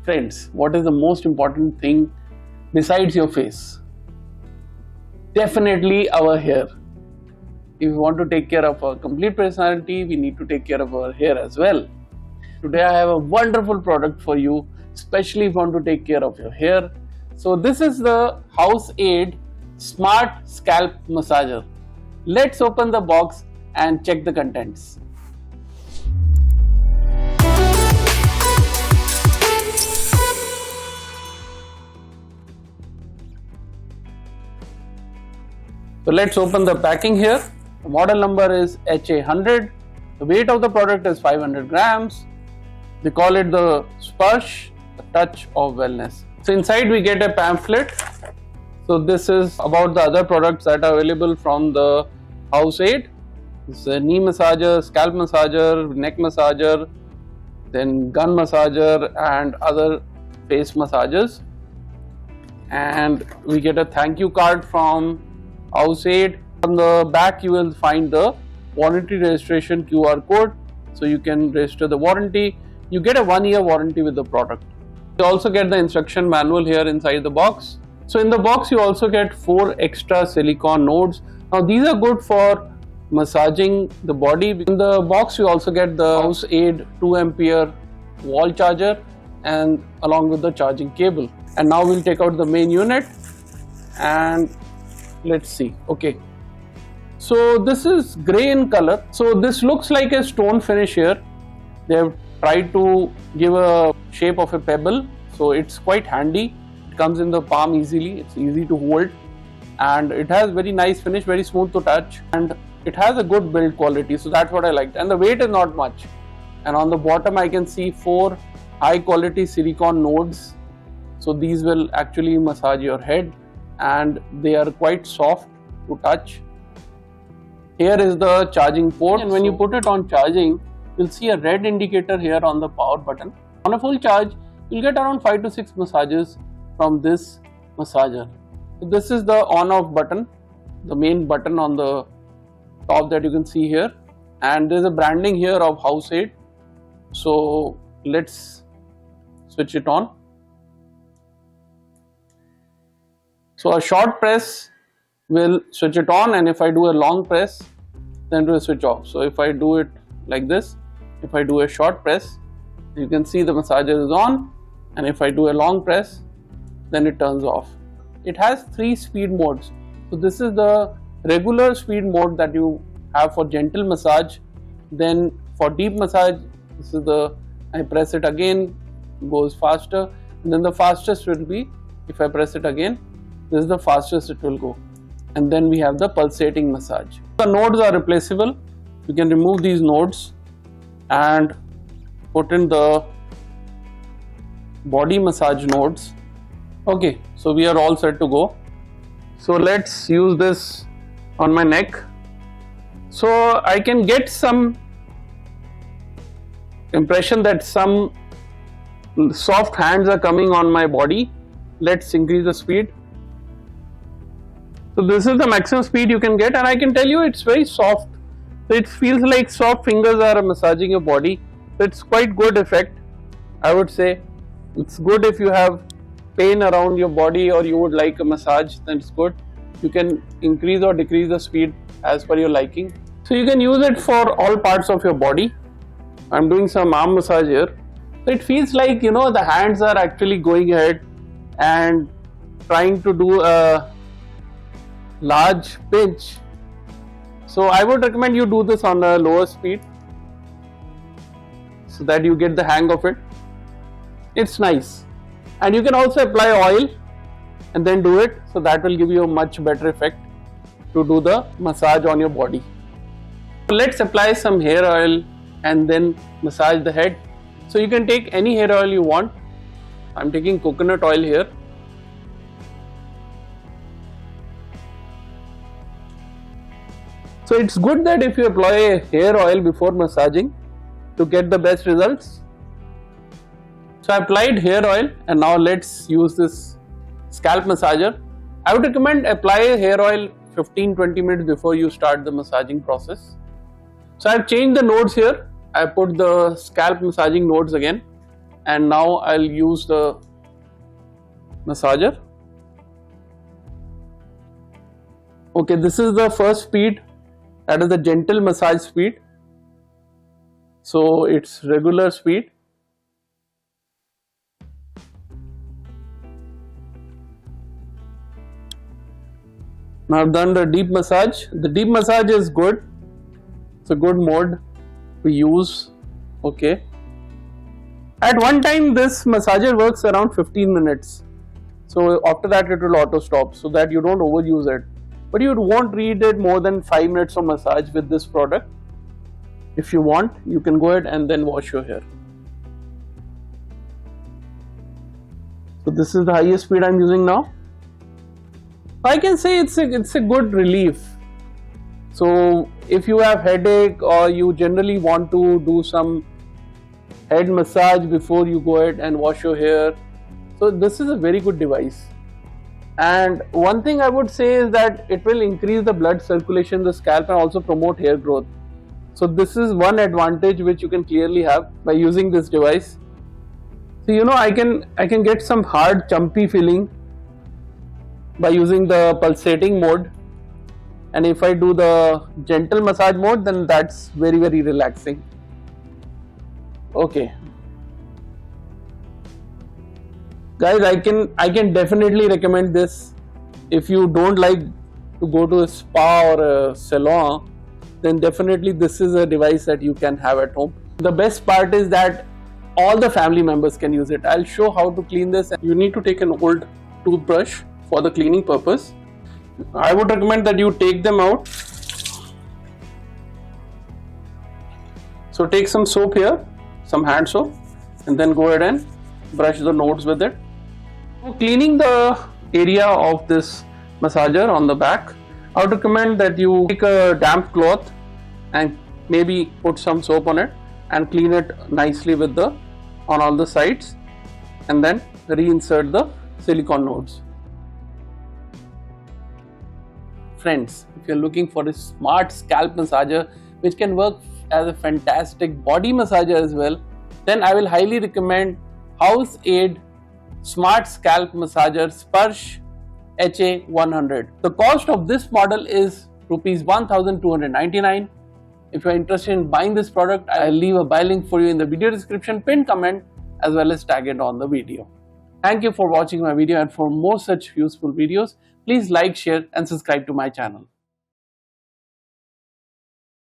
Friends, what is the most important thing besides your face? Definitely our hair. If we want to take care of our complete personality, we need to take care of our hair as well. Today I have a wonderful product for you, especially if you want to take care of your hair. So this is the HOUZAIDE Smart Scalp Massager. Let's open the box and check the contents. So let's open the packing here. The model number is HA100. The weight of the product is 500 grams. They call it the Sparsh, the touch of wellness. So inside we get a pamphlet. So this is about the other products that are available from the HOUZAIDE. It's a knee massager, scalp massager, neck massager, then gun massager and other face massagers. And we get a thank you card from HOUZAIDE. On the back you will find the warranty registration QR code, so you can register the warranty. You get a 1-year warranty with the product. You also get the instruction manual here inside the box. So in the box you also get 4 extra silicone nodes. Now these are good for massaging the body. In the box you also get the HOUZAIDE 2 ampere wall charger and along with the charging cable. And now we'll take out the main unit and let's see. Okay, so this is grey in color. So this looks like a stone finish here. They have tried to give a shape of a pebble, so it's quite handy. It comes in the palm easily, it's easy to hold, and it has very nice finish, very smooth to touch, and it has a good build quality, so that's what I liked. And the weight is not much. And on the bottom I can see 4 high quality silicone nodes. So these will actually massage your head and they are quite soft to touch. Here is the charging port, and when you put it on charging, you'll see a red indicator here on the power button. On a full charge, you'll get around 5 to 6 massages from this massager. So this is the on off button, the main button on the top that you can see here, and there's a branding here of HOUZAIDE. So let's switch it on. So a short press will switch it on, and if I do a long press, then it will switch off. So if I do it like this, if I do a short press, you can see the massager is on, and if I do a long press, then it turns off. It has 3 speed modes. So this is the regular speed mode that you have for gentle massage. Then for deep massage, this is the, I press it again, it goes faster, and then the fastest will be, if I press it again, this is the fastest it will go. And then we have the pulsating massage. The nodes are replaceable. You can remove these nodes and put in the body massage nodes. Okay, so we are all set to go. So let's use this on my neck. So I can get some impression that some soft hands are coming on my body. Let's increase the speed. So this is the maximum speed you can get, and I can tell you it's very soft. So it feels like soft fingers are massaging your body. So it's quite good effect, I would say. It's good if you have pain around your body or you would like a massage, then it's good. You can increase or decrease the speed as per your liking. So you can use it for all parts of your body. I'm doing some arm massage here. So it feels like, you know, the hands are actually going ahead and trying to do a large pinch. So I would recommend you do this on a lower speed so that you get the hang of it. It's nice. And you can also apply oil and then do it, so that will give you a much better effect to do the massage on your body. So let's apply some hair oil and then massage the head. So you can take any hair oil you want. I'm taking coconut oil here. So it's good that if you apply a hair oil before massaging to get the best results. So I applied hair oil, and now let's use this scalp massager. I would recommend apply hair oil 15-20 minutes before you start the massaging process. So I've changed the nodes here. I put the scalp massaging nodes again, and now I'll use the massager. Okay, this is the first speed, that is the gentle massage speed. So it's regular speed. Now I've done the deep massage. The deep massage is good. It's a good mode to use. Okay. At one time this massager works around 15 minutes. So after that it will auto stop so that you don't overuse it. But you won't need it more than 5 minutes of massage with this product. If you want, you can go ahead and then wash your hair. So this is the highest speed I'm using now. I can say it's a good relief. So if you have headache or you generally want to do some head massage before you go ahead and wash your hair, so this is a very good device. And one thing I would say is that it will increase the blood circulation in the scalp and also promote hair growth. So this is one advantage which you can clearly have by using this device. So you know, I can get some hard chumpy feeling by using the pulsating mode, and if I do the gentle massage mode, then that's very relaxing. Okay guys, I can definitely recommend this. If you don't like to go to a spa or a salon, then definitely this is a device that you can have at home. The best part is that all the family members can use it. I'll show how to clean this. You need to take an old toothbrush for the cleaning purpose. I would recommend that you take them out. So take some soap here, some hand soap, and then go ahead and brush the nodes with it. So cleaning the area of this massager on the back, I would recommend that you take a damp cloth and maybe put some soap on it and clean it nicely with on all the sides, and then reinsert the silicone nodes. Friends, if you're looking for a smart scalp massager which can work as a fantastic body massager as well, then I will highly recommend HOUZAIDE Smart Scalp Massager Sparsh HA100. The cost of this model is Rs 1299. If you are interested in buying this product, I'll leave a buy link for you in the video description, pinned comment, as well as tag it on the video. Thank you for watching my video, and for more such useful videos, please like, share and subscribe to my channel.